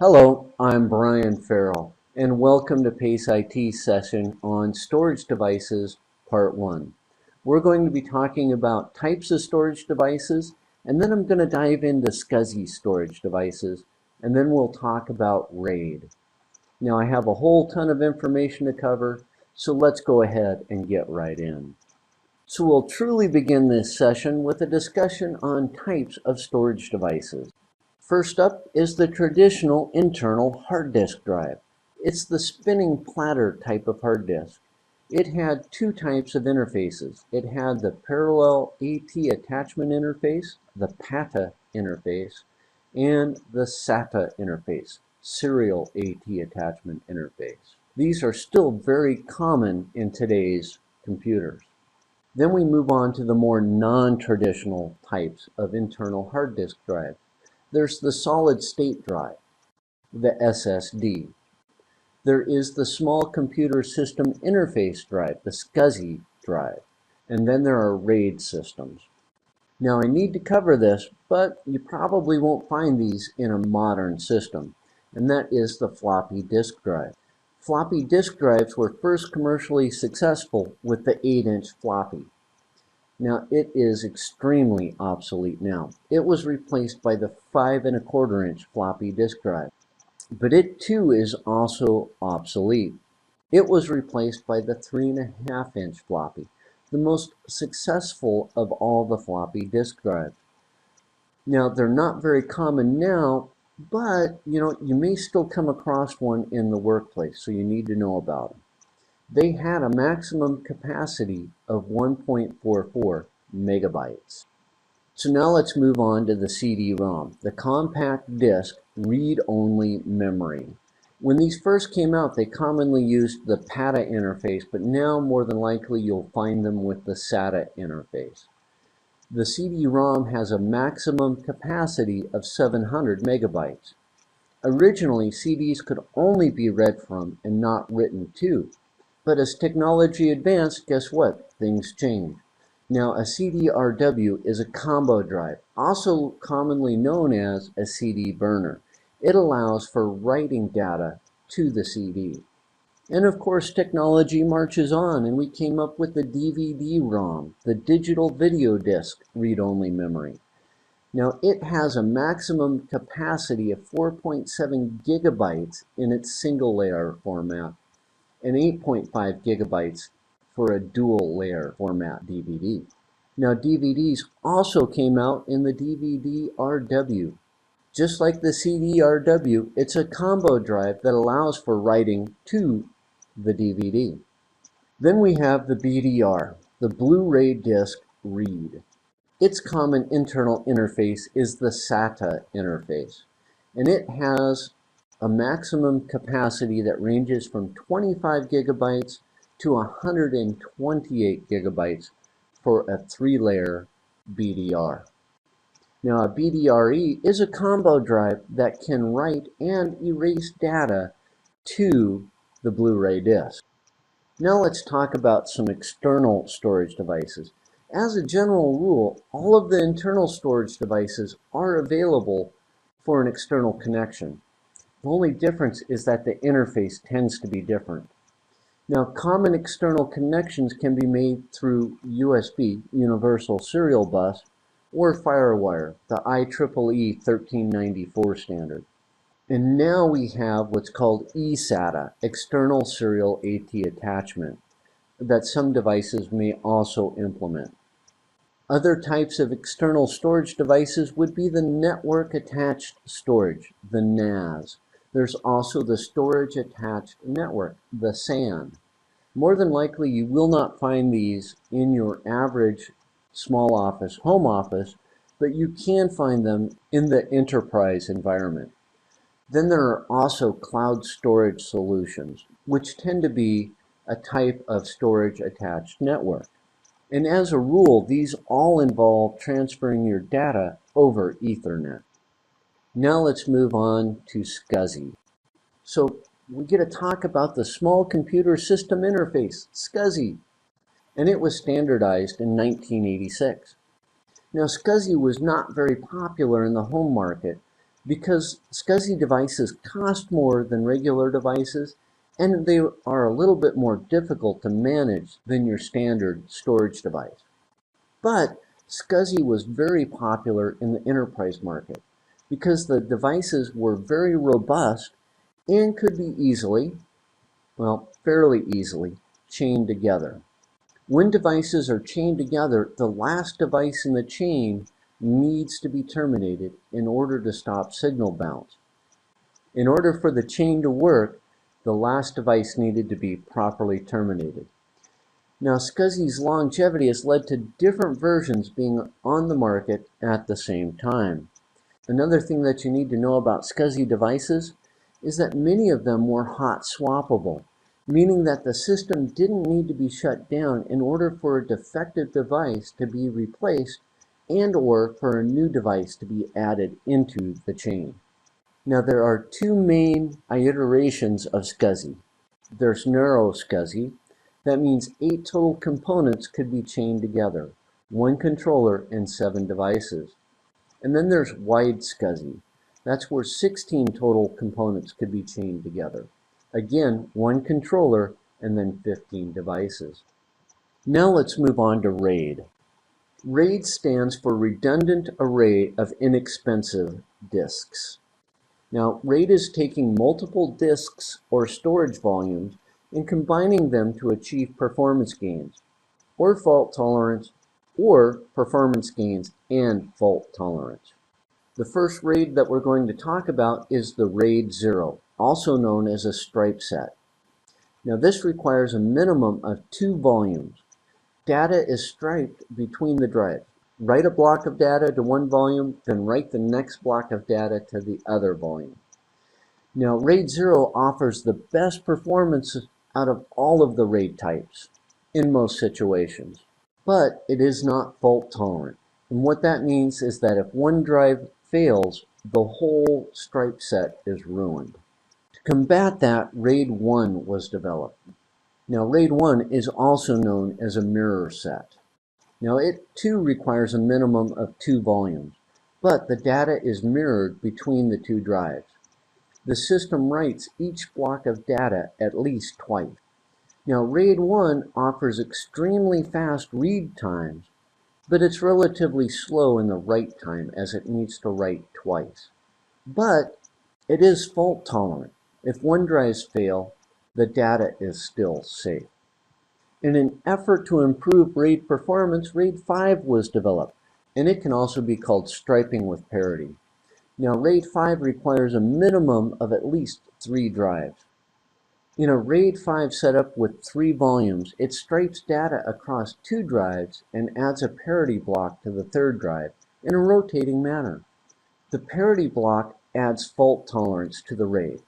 Hello, I'm Brian Farrell, and welcome to PACE IT's session on Storage Devices, Part 1. We're going to be talking about types of storage devices, and then I'm going to dive into SCSI storage devices, and then we'll talk about RAID. Now, I have a whole ton of information to cover, so let's go ahead and get right in. So we'll truly begin this session with a discussion on types of storage devices. First up is the traditional internal hard disk drive. It's the spinning platter type of hard disk. It had two types of interfaces. It had the parallel AT attachment interface, the PATA interface, and the SATA interface, serial AT attachment interface. These are still very common in today's computers. Then we move on to the more non-traditional types of internal hard disk drive. There's the solid-state drive, the SSD. There is the small computer system interface drive, the SCSI drive. And then there are RAID systems. Now I need to cover this, but you probably won't find these in a modern system, and that is the floppy disk drive. Floppy disk drives were first commercially successful with the 8-inch floppy. Now, it is extremely obsolete now. It was replaced by the 5 1/4-inch floppy disk drive. But it too is also obsolete. It was replaced by the 3 1/2-inch floppy, the most successful of all the floppy disk drives. Now, they're not very common now, but you may still come across one in the workplace, so you need to know about them. They had a maximum capacity of 1.44 megabytes. So now let's move on to the CD-ROM, the compact disc read-only memory. When these first came out, they commonly used the PATA interface, but now more than likely you'll find them with the SATA interface. The CD-ROM has a maximum capacity of 700 megabytes. Originally, CDs could only be read from and not written to. But as technology advanced, guess what? Things changed. Now, a CD-RW is a combo drive, also commonly known as a CD burner. It allows for writing data to the CD. And of course, technology marches on, and we came up with the DVD-ROM, the digital video disc read-only memory. Now, it has a maximum capacity of 4.7 gigabytes in its single-layer format, and 8.5 gigabytes for a dual-layer format DVD. Now, DVDs also came out in the DVD-RW. Just like the CD-RW, it's a combo drive that allows for writing to the DVD. Then we have the BDR, the Blu-ray disc read. Its common internal interface is the SATA interface, and it has a maximum capacity that ranges from 25 gigabytes to 128 gigabytes for a 3-layer BDR. Now, a BDRE is a combo drive that can write and erase data to the Blu-ray disc. Now let's talk about some external storage devices. As a general rule, all of the internal storage devices are available for an external connection. The only difference is that the interface tends to be different. Now, common external connections can be made through USB, Universal Serial Bus, or FireWire, the IEEE 1394 standard. And now we have what's called eSATA, External Serial AT Attachment, that some devices may also implement. Other types of external storage devices would be the Network Attached Storage, the NAS. There's also the Storage Attached Network, the SAN. More than likely, you will not find these in your average small office, home office, but you can find them in the enterprise environment. Then there are also cloud storage solutions, which tend to be a type of storage attached network. And as a rule, these all involve transferring your data over Ethernet. Now let's move on to SCSI. So we get to talk about the Small Computer System Interface, SCSI, and it was standardized in 1986. Now, SCSI was not very popular in the home market, because SCSI devices cost more than regular devices, and they are a little bit more difficult to manage than your standard storage device. But SCSI was very popular in the enterprise market because the devices were very robust and could be easily, well, fairly easily, chained together. When devices are chained together, the last device in the chain needs to be terminated in order to stop signal bounce. In order for the chain to work, the last device needed to be properly terminated. Now, SCSI's longevity has led to different versions being on the market at the same time. Another thing that you need to know about SCSI devices is that many of them were hot swappable, meaning that the system didn't need to be shut down in order for a defective device to be replaced and or for a new device to be added into the chain. Now, there are two main iterations of SCSI. There's narrow SCSI. That means 8 total components could be chained together, 1 controller and 7 devices. And then there's wide SCSI. That's where 16 total components could be chained together. Again, 1 controller and then 15 devices. Now let's move on to RAID. RAID stands for Redundant Array of Inexpensive Disks. Now, RAID is taking multiple disks or storage volumes and combining them to achieve performance gains, or fault tolerance, or performance gains and fault tolerance. The first RAID that we're going to talk about is the RAID 0, also known as a stripe set. Now, this requires a minimum of 2 volumes. Data is striped between the drives. Write a block of data to one volume, then write the next block of data to the other volume. Now, RAID 0 offers the best performance out of all of the RAID types in most situations, but it is not fault tolerant. And what that means is that if one drive fails, the whole stripe set is ruined. To combat that, RAID 1 was developed. Now, RAID 1 is also known as a mirror set. Now, it too requires a minimum of 2 volumes, but the data is mirrored between the 2 drives. The system writes each block of data at least twice. Now, RAID 1 offers extremely fast read times, but it's relatively slow in the write time as it needs to write twice. But it is fault tolerant. If one drives fail, the data is still safe. In an effort to improve RAID performance, RAID 5 was developed, and it can also be called striping with parity. Now, RAID 5 requires a minimum of at least 3 drives. In a RAID 5 setup with 3 volumes, it stripes data across 2 drives and adds a parity block to the 3rd drive in a rotating manner. The parity block adds fault tolerance to the RAID.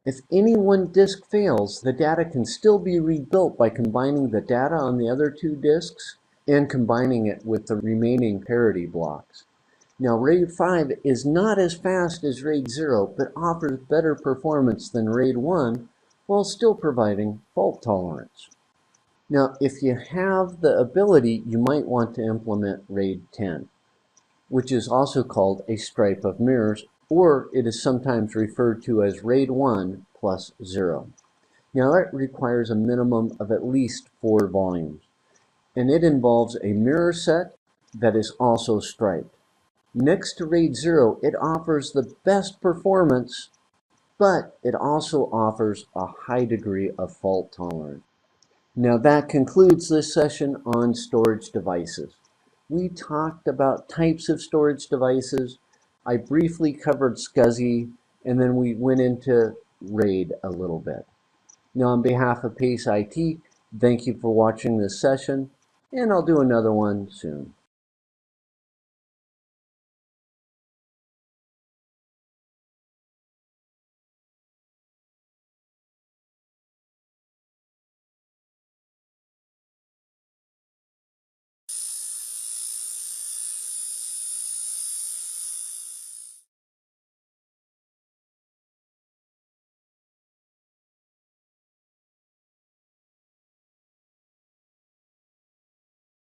If any one disk fails, the data can still be rebuilt by combining the data on the other 2 disks and combining it with the remaining parity blocks. Now, RAID 5 is not as fast as RAID 0, but offers better performance than RAID 1 while still providing fault tolerance. Now, if you have the ability, you might want to implement RAID 10, which is also called a stripe of mirrors, or it is sometimes referred to as RAID 1 plus 0. Now, that requires a minimum of at least 4 volumes, and it involves a mirror set that is also striped. Next to RAID 0, it offers the best performance, but it also offers a high degree of fault tolerance. Now, that concludes this session on storage devices. We talked about types of storage devices. I briefly covered SCSI, and then we went into RAID a little bit. Now, on behalf of PACE IT, thank you for watching this session, and I'll do another one soon.